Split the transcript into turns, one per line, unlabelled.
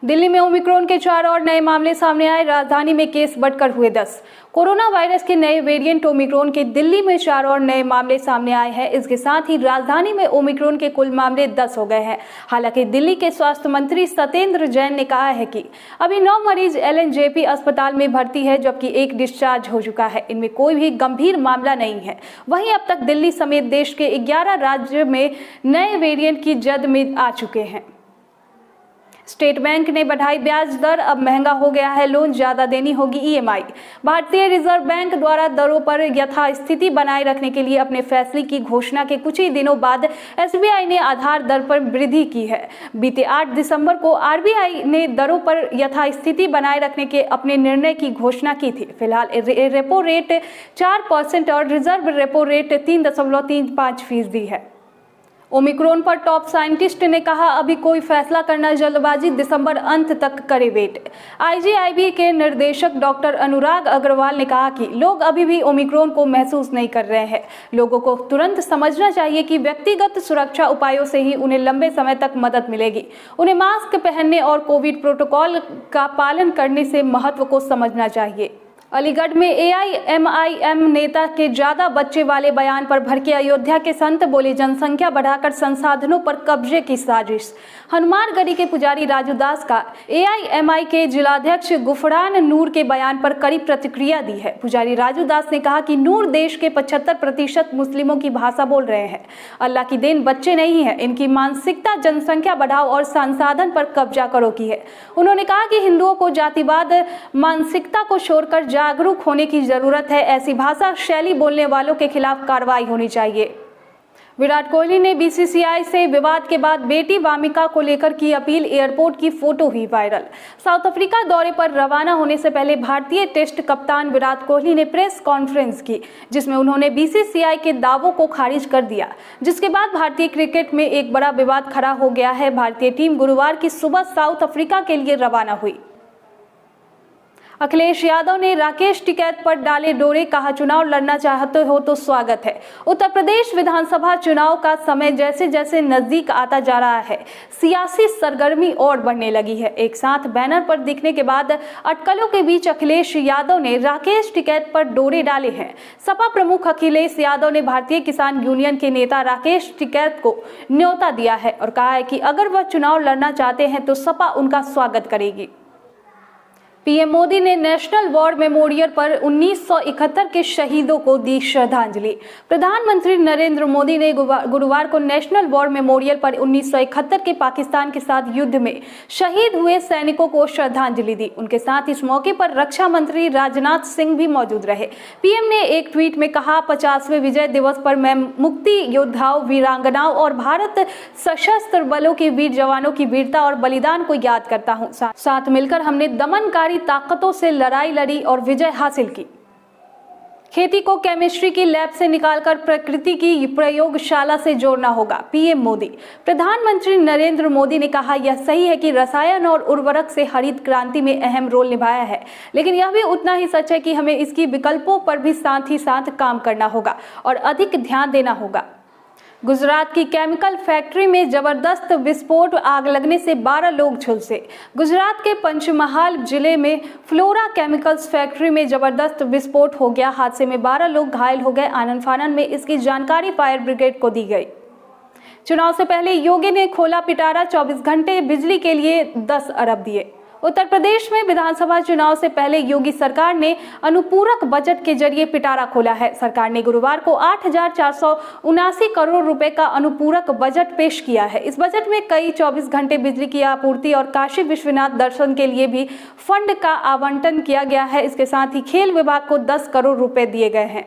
दिल्ली में ओमिक्रॉन के 4 और नए मामले सामने आए। राजधानी में केस बढ़कर हुए 10। कोरोना वायरस के नए वेरिएंट ओमिक्रॉन के दिल्ली में 4 और नए मामले सामने आए हैं। इसके साथ ही राजधानी में ओमिक्रॉन के कुल मामले 10 हो गए हैं। हालांकि दिल्ली के स्वास्थ्य मंत्री सत्येंद्र जैन ने कहा है कि अभी 9 मरीज LNJP अस्पताल में भर्ती है, जबकि 1 डिस्चार्ज हो चुका है। इनमें कोई भी गंभीर मामला नहीं है। वहीं अब तक दिल्ली समेत देश के 11 राज्य में नए वेरिएंट की जद में आ चुके हैं। स्टेट बैंक ने बढ़ाई ब्याज दर, अब महंगा हो गया है लोन, ज्यादा देनी होगी EMI। भारतीय रिजर्व बैंक द्वारा दरों पर यथास्थिति बनाए रखने के लिए अपने फैसले की घोषणा के कुछ ही दिनों बाद SBI ने आधार दर पर वृद्धि की है। बीते 8 दिसंबर को RBI ने दरों पर यथास्थिति बनाए रखने के अपने निर्णय की घोषणा की थी। फिलहाल रेपो रेट 4% और रिजर्व रेपो रेट 3.35% है। ओमिक्रॉन पर टॉप साइंटिस्ट ने कहा, अभी कोई फैसला करना जल्दबाजी, दिसंबर अंत तक करे वेट। IGIB के निर्देशक डॉक्टर अनुराग अग्रवाल ने कहा कि लोग अभी भी ओमिक्रॉन को महसूस नहीं कर रहे हैं। लोगों को तुरंत समझना चाहिए कि व्यक्तिगत सुरक्षा उपायों से ही उन्हें लंबे समय तक मदद मिलेगी। उन्हें मास्क पहनने और कोविड प्रोटोकॉल का पालन करने से महत्व को समझना चाहिए। अलीगढ़ में AIMIM नेता के ज्यादा बच्चे वाले बयान पर भड़के अयोध्या के संत, बोले जनसंख्या बढ़ाकर संसाधनों पर कब्जे की साजिश। हनुमानगढ़ी के पुजारी राजू दास का AIMI के जिलाध्यक्ष गुफरान नूर के बयान पर कड़ी प्रतिक्रिया दी है। पुजारी राजू दास ने कहा कि नूर देश के 75% मुस्लिमों की भाषा बोल रहे हैं। अल्लाह की देन बच्चे नहीं है, इनकी मानसिकता जनसंख्या बढ़ाओ और संसाधन पर कब्जा करो की है। उन्होंने कहा कि हिंदुओं को जातिवाद मानसिकता को छोड़कर जागरूक होने की जरूरत है। ऐसी भाषा शैली बोलने वालों के खिलाफ कार्रवाई होनी चाहिए। विराट कोहली ने BCCI से विवाद के बाद बेटी वामिका को लेकर की अपील। एयरपोर्ट की फोटो हुई वायरल। साउथ अफ्रीका दौरे पर रवाना होने से पहले भारतीय टेस्ट कप्तान विराट कोहली ने प्रेस कॉन्फ्रेंस की, जिसमें उन्होंने BCCI के दावों को खारिज कर दिया, जिसके बाद भारतीय क्रिकेट में एक बड़ा विवाद खड़ा हो गया है। भारतीय टीम गुरुवार की सुबह साउथ अफ्रीका के लिए रवाना हुई। अखिलेश यादव ने राकेश टिकैत पर डाले डोरे, कहा चुनाव लड़ना चाहते हो तो स्वागत है। उत्तर प्रदेश विधानसभा चुनाव का समय जैसे जैसे नजदीक आता जा रहा है, सियासी सरगर्मी और बढ़ने लगी है। एक साथ बैनर पर दिखने के बाद अटकलों के बीच अखिलेश यादव ने राकेश टिकैत पर डोरे डाले हैं। सपा प्रमुख अखिलेश यादव ने भारतीय किसान यूनियन के नेता राकेश टिकैत को न्योता दिया है और कहा है कि अगर वह चुनाव लड़ना चाहते हैं तो सपा उनका स्वागत करेगी। PM मोदी ने नेशनल वॉर मेमोरियल पर 1971 के शहीदों को दी श्रद्धांजलि। प्रधानमंत्री नरेंद्र मोदी ने गुरुवार को नेशनल वॉर मेमोरियल पर 1971 के पाकिस्तान के साथ युद्ध में शहीद हुए सैनिकों को श्रद्धांजलि दी। उनके साथ इस मौके पर रक्षा मंत्री राजनाथ सिंह भी मौजूद रहे। PM ने एक ट्वीट में कहा, 50वें विजय दिवस पर मैं मुक्ति योद्धाओं, वीरांगनाओं और भारत सशस्त्र बलों के वीर जवानों की वीरता और बलिदान को याद करता हूँ। साथ मिलकर हमने दमनकारी ताकतों से लड़ाई लड़ी और विजय हासिल की। खेती को केमिस्ट्री की लैब से निकालकर प्रकृति की प्रयोगशाला से जोड़ना होगा, PM मोदी। प्रधानमंत्री नरेंद्र मोदी ने कहा, यह सही है कि रसायन और उर्वरक से हरित क्रांति में अहम रोल निभाया है, लेकिन यह भी उतना ही सच है कि हमें इसकी विकल्पों पर भी साथ ही साथ काम करना होगा और अधिक ध्यान देना होगा। गुजरात की केमिकल फैक्ट्री में जबरदस्त विस्फोट, आग लगने से 12 लोग झुलसे। गुजरात के पंचमहाल जिले में फ्लोरा केमिकल्स फैक्ट्री में जबरदस्त विस्फोट हो गया। हादसे में 12 लोग घायल हो गए। आनन फानन में इसकी जानकारी फायर ब्रिगेड को दी गई। चुनाव से पहले योगी ने खोला पिटारा, 24 घंटे बिजली के लिए 10 अरब दिए। उत्तर प्रदेश में विधानसभा चुनाव से पहले योगी सरकार ने अनुपूरक बजट के जरिए पिटारा खोला है। सरकार ने गुरुवार को 8,479 करोड़ रुपए का अनुपूरक बजट पेश किया है। इस बजट में कई 24 घंटे बिजली की आपूर्ति और काशी विश्वनाथ दर्शन के लिए भी फंड का आवंटन किया गया है। इसके साथ ही खेल विभाग को 10 करोड़ रुपए दिए गए हैं।